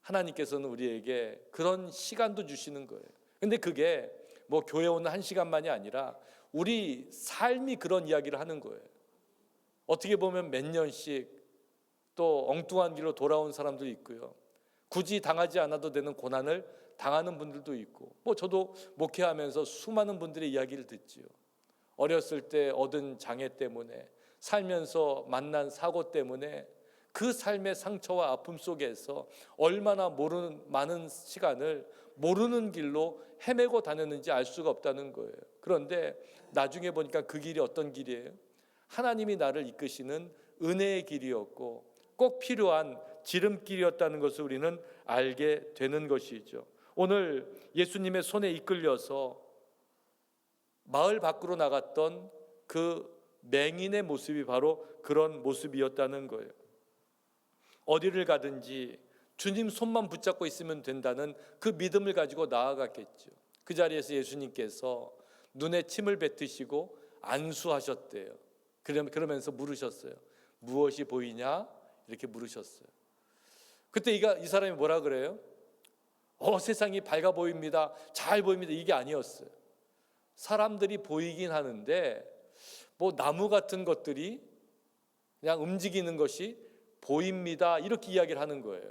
하나님께서는 우리에게 그런 시간도 주시는 거예요. 근데 그게 뭐 교회 오는 1시간만이 아니라 우리 삶이 그런 이야기를 하는 거예요. 어떻게 보면 몇 년씩 또 엉뚱한 길로 돌아온 사람도 있고요. 굳이 당하지 않아도 되는 고난을 당하는 분들도 있고, 뭐 저도 목회하면서 수많은 분들의 이야기를 듣지요. 어렸을 때 얻은 장애 때문에, 살면서 만난 사고 때문에 그 삶의 상처와 아픔 속에서 얼마나 많은 시간을 모르는 길로 헤매고 다녔는지 알 수가 없다는 거예요. 그런데 나중에 보니까 그 길이 어떤 길이에요? 하나님이 나를 이끄시는 은혜의 길이었고 꼭 필요한 지름길이었다는 것을 우리는 알게 되는 것이죠. 오늘 예수님의 손에 이끌려서 마을 밖으로 나갔던 그 맹인의 모습이 바로 그런 모습이었다는 거예요. 어디를 가든지 주님 손만 붙잡고 있으면 된다는 그 믿음을 가지고 나아갔겠죠. 그 자리에서 예수님께서 눈에 침을 뱉으시고 안수하셨대요. 그러면서 물으셨어요. 무엇이 보이냐? 이렇게 물으셨어요. 그때 이 사람이 뭐라 그래요? 세상이 밝아 보입니다. 잘 보입니다. 이게 아니었어요. 사람들이 보이긴 하는데 뭐 나무 같은 것들이 그냥 움직이는 것이 보입니다. 이렇게 이야기를 하는 거예요.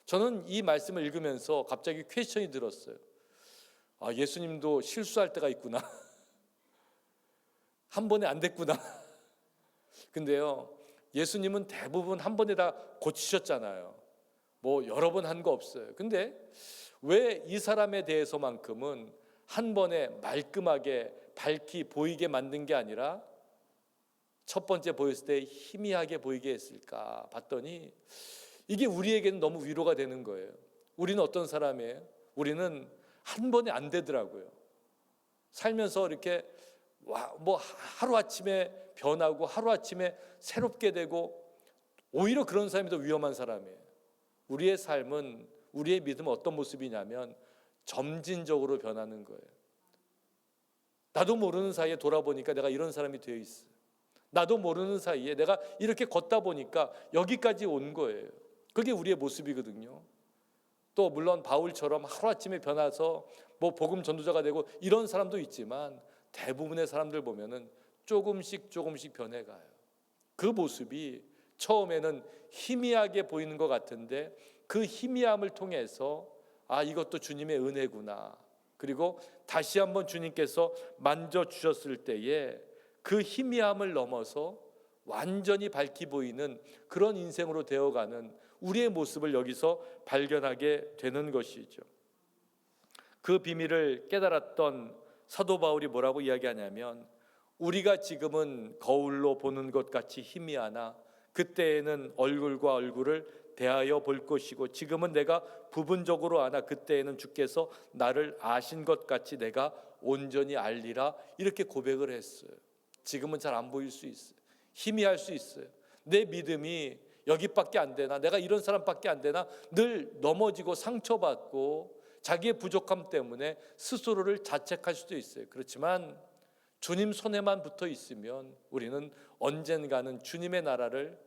저는 이 말씀을 읽으면서 갑자기 퀘스천이 들었어요. 예수님도 실수할 때가 있구나. 한 번에 안 됐구나. 근데요, 예수님은 대부분 한 번에 다 고치셨잖아요. 뭐 여러 번 한 거 없어요. 근데 왜 이 사람에 대해서만큼은 한 번에 말끔하게 밝히 보이게 만든 게 아니라 첫 번째 보였을 때 희미하게 보이게 했을까 봤더니 이게 우리에게는 너무 위로가 되는 거예요. 우리는 어떤 사람이에요? 우리는 한 번에 안 되더라고요. 살면서 이렇게 뭐 하루아침에 변하고 하루아침에 새롭게 되고 오히려 그런 사람이 더 위험한 사람이에요. 우리의 삶은, 우리의 믿음은 어떤 모습이냐면 점진적으로 변하는 거예요. 나도 모르는 사이에 돌아보니까 내가 이런 사람이 되어 있어요. 나도 모르는 사이에 내가 이렇게 걷다 보니까 여기까지 온 거예요. 그게 우리의 모습이거든요. 또 물론 바울처럼 하루아침에 변해서 뭐 복음 전도자가 되고 이런 사람도 있지만 대부분의 사람들 보면은 조금씩 변해가요. 그 모습이 처음에는 희미하게 보이는 것 같은데 그 희미함을 통해서 이것도 주님의 은혜구나. 그리고 다시 한번 주님께서 만져주셨을 때에 그 희미함을 넘어서 완전히 밝히 보이는 그런 인생으로 되어가는 우리의 모습을 여기서 발견하게 되는 것이죠. 그 비밀을 깨달았던 사도 바울이 뭐라고 이야기하냐면 우리가 지금은 거울로 보는 것 같이 희미하나 그때에는 얼굴과 얼굴을 대하여 볼 것이고 지금은 내가 부분적으로 아나 그때에는 주께서 나를 아신 것 같이 내가 온전히 알리라 이렇게 고백을 했어요. 지금은 잘 안 보일 수 있어요. 희미할 수 있어요. 내 믿음이 여기밖에 안 되나, 내가 이런 사람밖에 안 되나, 늘 넘어지고 상처받고 자기의 부족함 때문에 스스로를 자책할 수도 있어요. 그렇지만 주님 손에만 붙어 있으면 우리는 언젠가는 주님의 나라를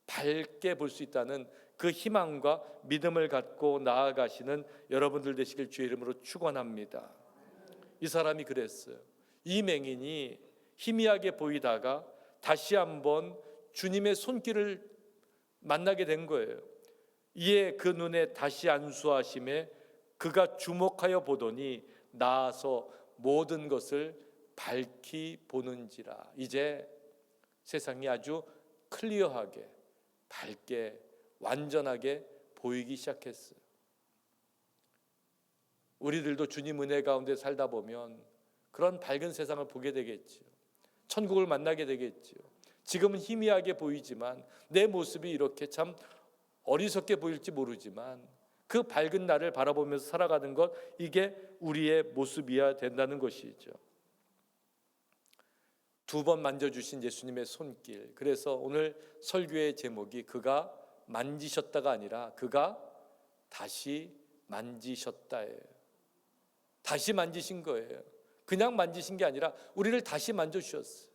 밝게 볼 수 있다는 그 희망과 믿음을 갖고 나아가시는 여러분들 되시길 주의 이름으로 축원합니다. 이 사람이 그랬어요. 이 맹인이 희미하게 보이다가 다시 한번 주님의 손길을 만나게 된 거예요. 이에 그 눈에 다시 안수하심에 그가 주목하여 보더니 나아서 모든 것을 밝히 보는지라. 이제 세상이 아주 클리어하게 밝게 완전하게 보이기 시작했어요. 우리들도 주님 은혜 가운데 살다 보면 그런 밝은 세상을 보게 되겠지요. 천국을 만나게 되겠지요. 지금은 희미하게 보이지만 내 모습이 이렇게 참 어리석게 보일지 모르지만 그 밝은 날을 바라보면서 살아가는 것, 이게 우리의 모습이어야 된다는 것이죠. 2번 만져주신 예수님의 손길. 그래서 오늘 설교의 제목이 그가 만지셨다가 아니라 그가 다시 만지셨다예요. 다시 만지신 거예요. 그냥 만지신 게 아니라 우리를 다시 만져주셨어요.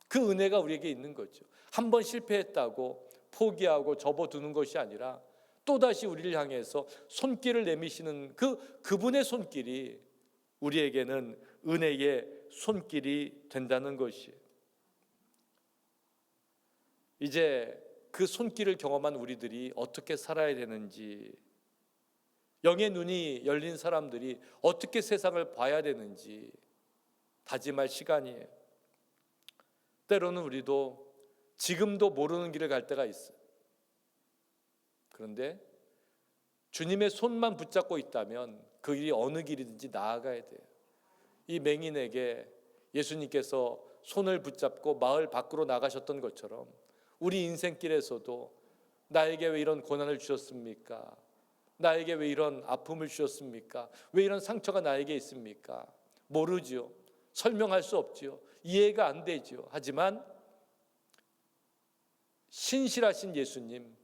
그 은혜가 우리에게 있는 거죠. 한 번 실패했다고 포기하고 접어두는 것이 아니라 또다시 우리를 향해서 손길을 내미시는 그분의 손길이 우리에게는 은혜의 손길이 된다는 것이에요. 이제 그 손길을 경험한 우리들이 어떻게 살아야 되는지, 영의 눈이 열린 사람들이 어떻게 세상을 봐야 되는지 다짐할 시간이에요. 때로는 우리도 지금도 모르는 길을 갈 때가 있어요. 그런데 주님의 손만 붙잡고 있다면 그 길이 어느 길이든지 나아가야 돼요. 이 맹인에게 예수님께서 손을 붙잡고 마을 밖으로 나가셨던 것처럼 우리 인생길에서도 나에게 왜 이런 고난을 주셨습니까? 나에게 왜 이런 아픔을 주셨습니까? 왜 이런 상처가 나에게 있습니까? 모르지요. 설명할 수 없지요. 이해가 안 되지요. 하지만 신실하신 예수님,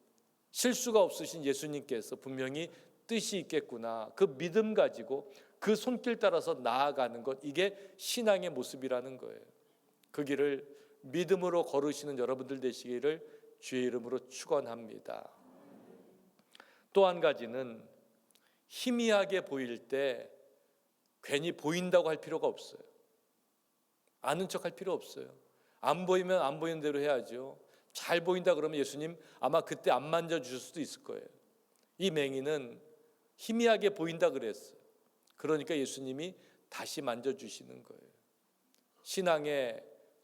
실수가 없으신 예수님께서 분명히 뜻이 있겠구나, 그 믿음 가지고 그 손길 따라서 나아가는 것, 이게 신앙의 모습이라는 거예요. 그 길을 믿음으로 걸으시는 여러분들 되시기를 주의 이름으로 축원합니다. 또 한 가지는 희미하게 보일 때 괜히 보인다고 할 필요가 없어요. 아는 척 할 필요 없어요. 안 보이면 안 보이는 대로 해야죠. 잘 보인다 그러면 예수님 아마 그때 안 만져주실 수도 있을 거예요. 이 맹인은 희미하게 보인다 그랬어요. 그러니까 예수님이 다시 만져주시는 거예요. 신앙의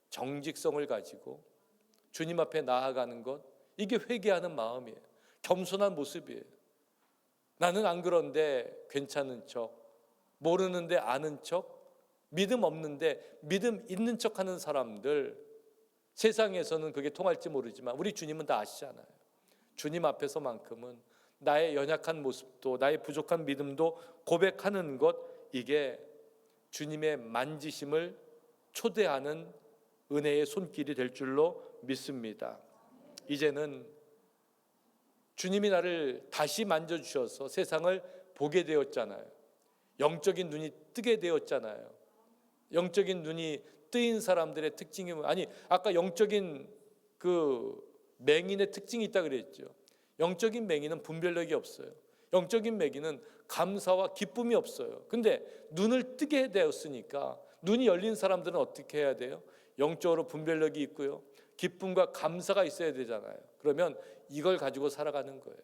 정직성을 가지고 주님 앞에 나아가는 것, 이게 회개하는 마음이에요. 겸손한 모습이에요. 나는 안 그런데 괜찮은 척, 모르는데 아는 척, 믿음 없는데 믿음 있는 척하는 사람들, 세상에서는 그게 통할지 모르지만 우리 주님은 다 아시잖아요. 주님 앞에서만큼은 나의 연약한 모습도 나의 부족한 믿음도 고백하는 것, 이게 주님의 만지심을 초대하는 은혜의 손길이 될 줄로 믿습니다. 이제는 주님이 나를 다시 만져주셔서 세상을 보게 되었잖아요. 영적인 눈이 뜨게 되었잖아요. 영적인 눈이 뜨인 사람들의 특징이 아니, 아까 영적인 그 맹인의 특징이 있다 그랬죠. 영적인 맹인은 분별력이 없어요. 영적인 맹인은 감사와 기쁨이 없어요. 근데 눈을 뜨게 되었으니까 눈이 열린 사람들은 어떻게 해야 돼요? 영적으로 분별력이 있고요, 기쁨과 감사가 있어야 되잖아요. 그러면 이걸 가지고 살아가는 거예요.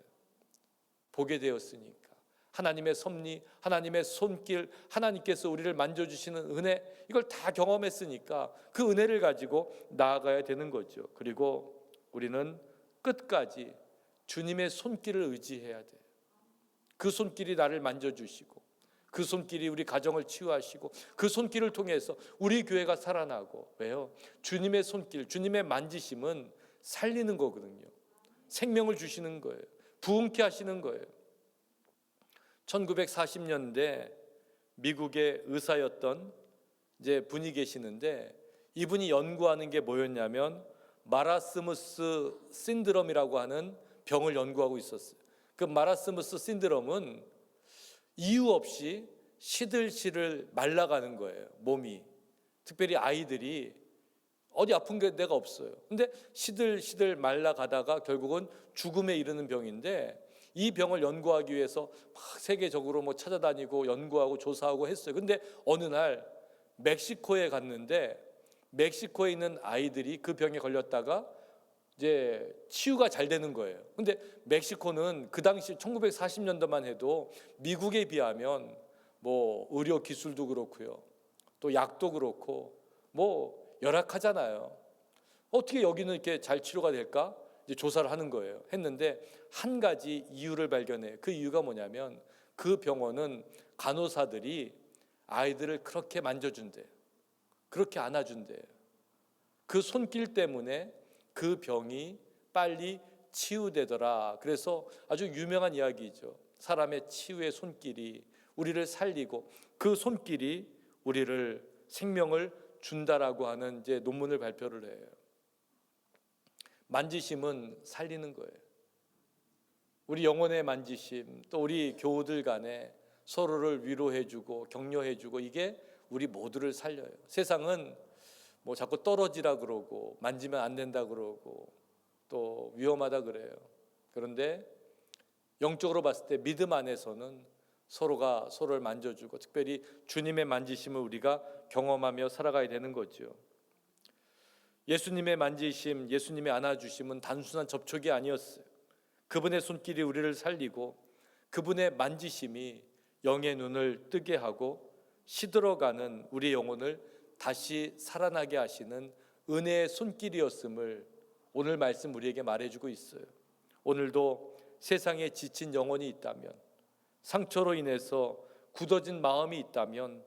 보게 되었으니까 하나님의 섭리, 하나님의 손길, 하나님께서 우리를 만져주시는 은혜, 이걸 다 경험했으니까 그 은혜를 가지고 나아가야 되는 거죠. 그리고 우리는 끝까지 주님의 손길을 의지해야 돼요. 그 손길이 나를 만져주시고 그 손길이 우리 가정을 치유하시고 그 손길을 통해서 우리 교회가 살아나고. 왜요? 주님의 손길, 주님의 만지심은 살리는 거거든요. 생명을 주시는 거예요. 부흥케 하시는 거예요. 1940년대 미국의 의사였던 분이 계시는데, 이분이 연구하는 게 뭐였냐면 마라스무스 신드롬이라고 하는 병을 연구하고 있었어요. 그 마라스무스 신드롬은 이유 없이 시들시들 말라가는 거예요. 몸이. 특별히 아이들이 어디 아픈 게 내가 없어요. 근데 시들시들 말라가다가 결국은 죽음에 이르는 병인데, 이 병을 연구하기 위해서 막 세계적으로 찾아다니고 연구하고 조사하고 했어요. 근데 어느 날 멕시코에 갔는데, 멕시코에 있는 아이들이 그 병에 걸렸다가 치유가 잘 되는 거예요. 근데 멕시코는 그 당시 1940년도만 해도 미국에 비하면 의료 기술도 그렇고요, 또 약도 그렇고 열악하잖아요. 어떻게 여기는 이렇게 잘 치료가 될까? 조사를 하는 거예요. 했는데 한 가지 이유를 발견해요. 그 이유가 뭐냐면 그 병원은 간호사들이 아이들을 그렇게 만져준대요. 그렇게 안아준대요. 그 손길 때문에 그 병이 빨리 치유되더라. 그래서 아주 유명한 이야기죠. 사람의 치유의 손길이 우리를 살리고 그 손길이 우리를 생명을 준다라고 하는 논문을 발표를 해요. 만지심은 살리는 거예요. 우리 영혼의 만지심, 또 우리 교우들 간에 서로를 위로해주고 격려해주고, 이게 우리 모두를 살려요. 세상은 자꾸 떨어지라 그러고 만지면 안 된다 그러고 또 위험하다 그래요. 그런데 영적으로 봤을 때 믿음 안에서는 서로가 서로를 만져주고, 특별히 주님의 만지심을 우리가 경험하며 살아가야 되는 거죠. 예수님의 만지심, 예수님의 안아주심은 단순한 접촉이 아니었어요. 그분의 손길이 우리를 살리고 그분의 만지심이 영의 눈을 뜨게 하고 시들어가는 우리의 영혼을 다시 살아나게 하시는 은혜의 손길이었음을 오늘 말씀 우리에게 말해주고 있어요. 오늘도 세상에 지친 영혼이 있다면, 상처로 인해서 굳어진 마음이 있다면,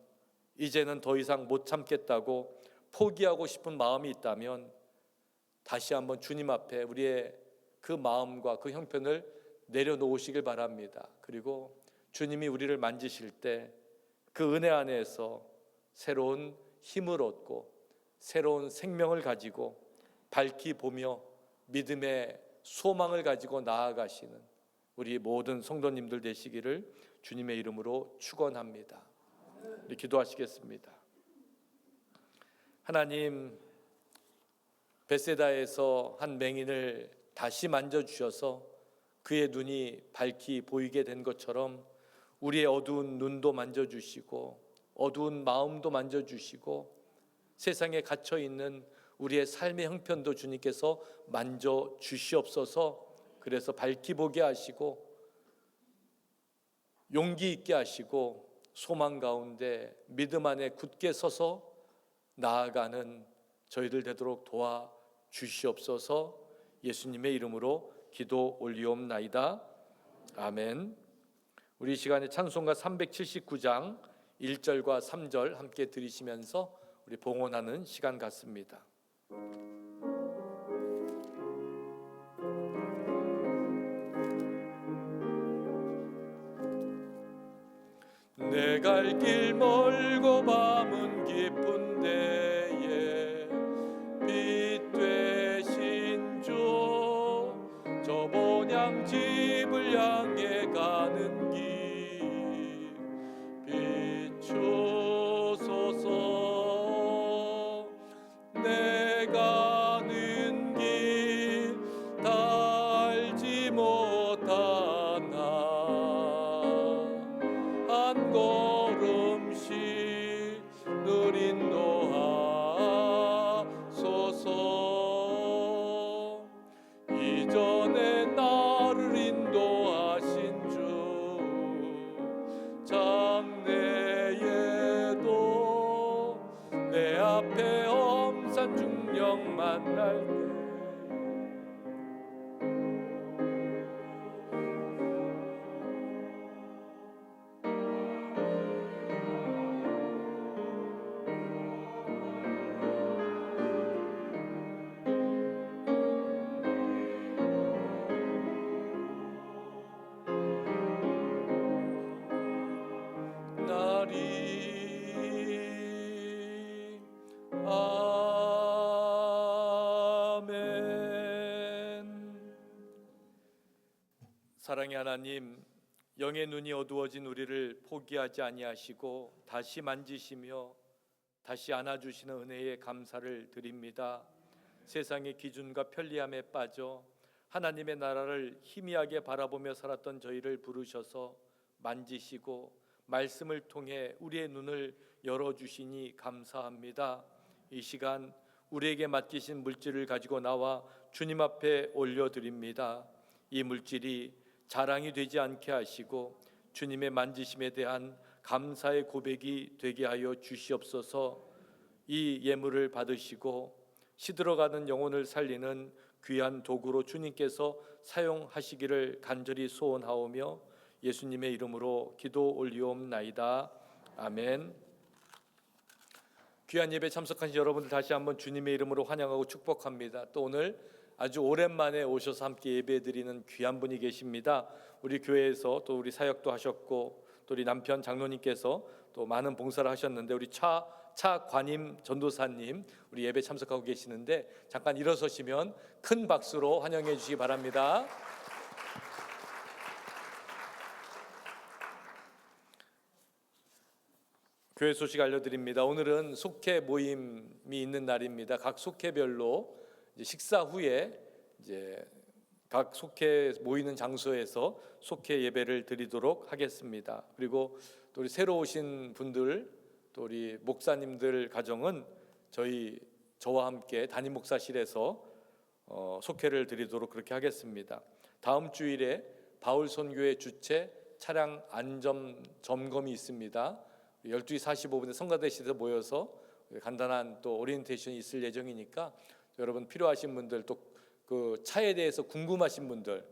이제는 더 이상 못 참겠다고 포기하고 싶은 마음이 있다면 다시 한번 주님 앞에 우리의 그 마음과 그 형편을 내려놓으시길 바랍니다. 그리고 주님이 우리를 만지실 때 그 은혜 안에서 새로운 힘을 얻고 새로운 생명을 가지고 밝히 보며 믿음의 소망을 가지고 나아가시는 우리 모든 성도님들 되시기를 주님의 이름으로 축원합니다. 우리 기도하시겠습니다. 하나님, 벳세다에서 한 맹인을 다시 만져주셔서 그의 눈이 밝히 보이게 된 것처럼 우리의 어두운 눈도 만져주시고 어두운 마음도 만져주시고 세상에 갇혀있는 우리의 삶의 형편도 주님께서 만져주시옵소서. 그래서 밝히 보게 하시고 용기 있게 하시고 소망 가운데 믿음 안에 굳게 서서 나아가는 저희들 되도록 도와주시옵소서. 예수님의 이름으로 기도 올리옵나이다. 아멘. 우리 시간에 찬송가 379장 1절과 3절 함께 들으시면서 우리 봉헌하는 시간 같습니다. 내 갈 길 멀고 밤은 깊은 데에 빛 되신 주, 저 본향 집을 향해 가는 길 비추소서. 내 가는 길 다 알지 못하나 한 걸음씩 늘 인도하소서. 이전에 나를 인도하신 사랑의 하나님, 영의 눈이 어두워진 우리를 포기하지 아니하시고 다시 만지시며 다시 안아주시는 은혜에 감사를 드립니다. 세상의 기준과 편리함에 빠져 하나님의 나라를 희미하게 바라보며 살았던 저희를 부르셔서 만지시고 말씀을 통해 우리의 눈을 열어주시니 감사합니다. 이 시간 우리에게 맡기신 물질을 가지고 나와 주님 앞에 올려드립니다. 이 물질이 자랑이 되지 않게 하시고 주님의 만지심에 대한 감사의 고백이 되게 하여 주시옵소서. 이 예물을 받으시고 시들어가는 영혼을 살리는 귀한 도구로 주님께서 사용하시기를 간절히 소원하오며 예수님의 이름으로 기도 올리옵나이다. 아멘. 귀한 예배 참석하신 여러분들 다시 한번 주님의 이름으로 환영하고 축복합니다. 또 오늘 아주 오랜만에 오셔서 함께 예배드리는 귀한 분이 계십니다. 우리 교회에서 또 우리 사역도 하셨고 또 우리 남편 장로님께서 또 많은 봉사를 하셨는데 우리 차관임 전도사님 우리 예배 참석하고 계시는데 잠깐 일어서시면 큰 박수로 환영해 주시기 바랍니다. 교회 소식 알려드립니다. 오늘은 속회 모임이 있는 날입니다. 각 속회별로 이제 식사 후에 이제 각 속회 모이는 장소에서 속회 예배를 드리도록 하겠습니다. 그리고 또 우리 새로 오신 분들, 또 우리 목사님들 가정은 저와 함께 담임 목사실에서 속회를 드리도록 그렇게 하겠습니다. 다음 주일에 바울 선교회 주최 차량 안전 점검이 있습니다. 12시 45분에 성가대실에서 모여서 간단한 또 오리엔테이션이 있을 예정이니까 여러분 필요하신 분들 또 그 차에 대해서 궁금하신 분들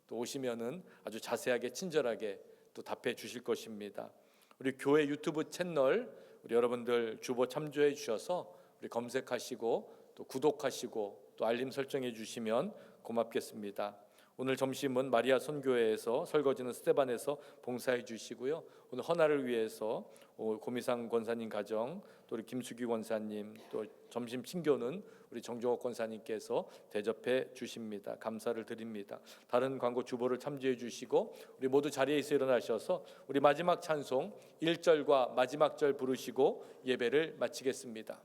또 오시면은 아주 자세하게 친절하게 또 답해 주실 것입니다. 우리 교회 유튜브 채널 우리 여러분들 주보 참조해 주셔서 우리 검색하시고 또 구독하시고 또 알림 설정해 주시면 고맙겠습니다. 오늘 점심은 마리아 선교회에서 설거지는 스테반에서 봉사해 주시고요. 오늘 헌화를 위해서 고미상 권사님 가정 또 우리 김수기 권사님 또 점심 친교는 우리 정종옥 권사님께서 대접해 주십니다. 감사를 드립니다. 다른 광고 주보를 참조해 주시고 우리 모두 자리에서 일어나셔서 우리 마지막 찬송 1절과 마지막 절 부르시고 예배를 마치겠습니다.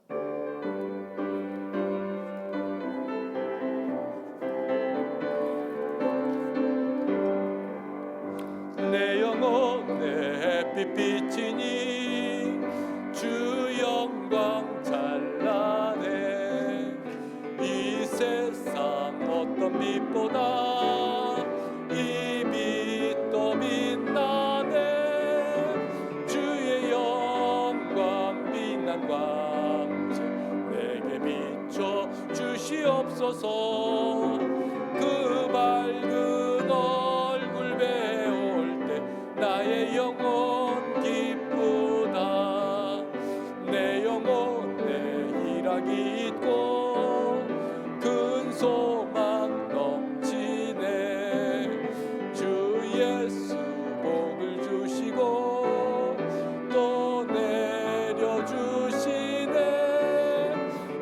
내 영혼 내 빛비치니 주 영광 찬란해 이 세상 어떤 빛보다 이 빛도 빛나네 주의 영광 빛난 광채 내게 비춰 주시옵소서 그 밝은 얼굴 배울 때 나의 영혼 기쁘다 내 영혼 내 희락이 있고 큰 소망 넘치네 주 예수 복을 주시고 또 내려주시네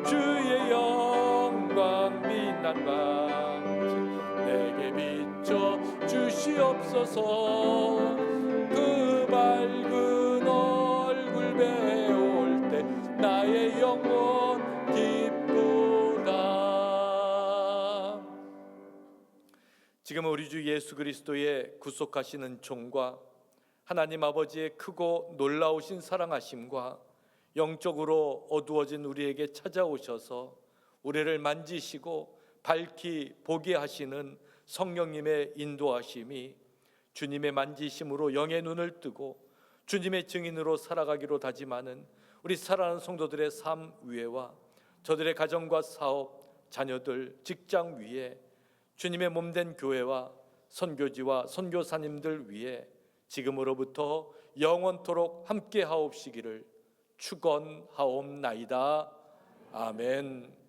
주의 영광 빛난 광채 내게 비춰 주시옵소서 그 밝은 얼굴 배울 때 나의 영혼 기쁘다. 지금은 우리 주 예수 그리스도의 구속하신 은총과 하나님 아버지의 크고 놀라우신 사랑하심과 영적으로 어두워진 우리에게 찾아오셔서 우리를 만지시고 밝히 보게 하시는 성령님의 인도하심이 주님의 만지심으로 영의 눈을 뜨고 주님의 증인으로 살아가기로 다짐하는 우리 사랑하는 성도들의 삶 위에와 저들의 가정과 사업, 자녀들, 직장 위에 주님의 몸된 교회와 선교지와 선교사님들 위에 지금으로부터 영원토록 함께 하옵시기를 축원하옵나이다. 아멘.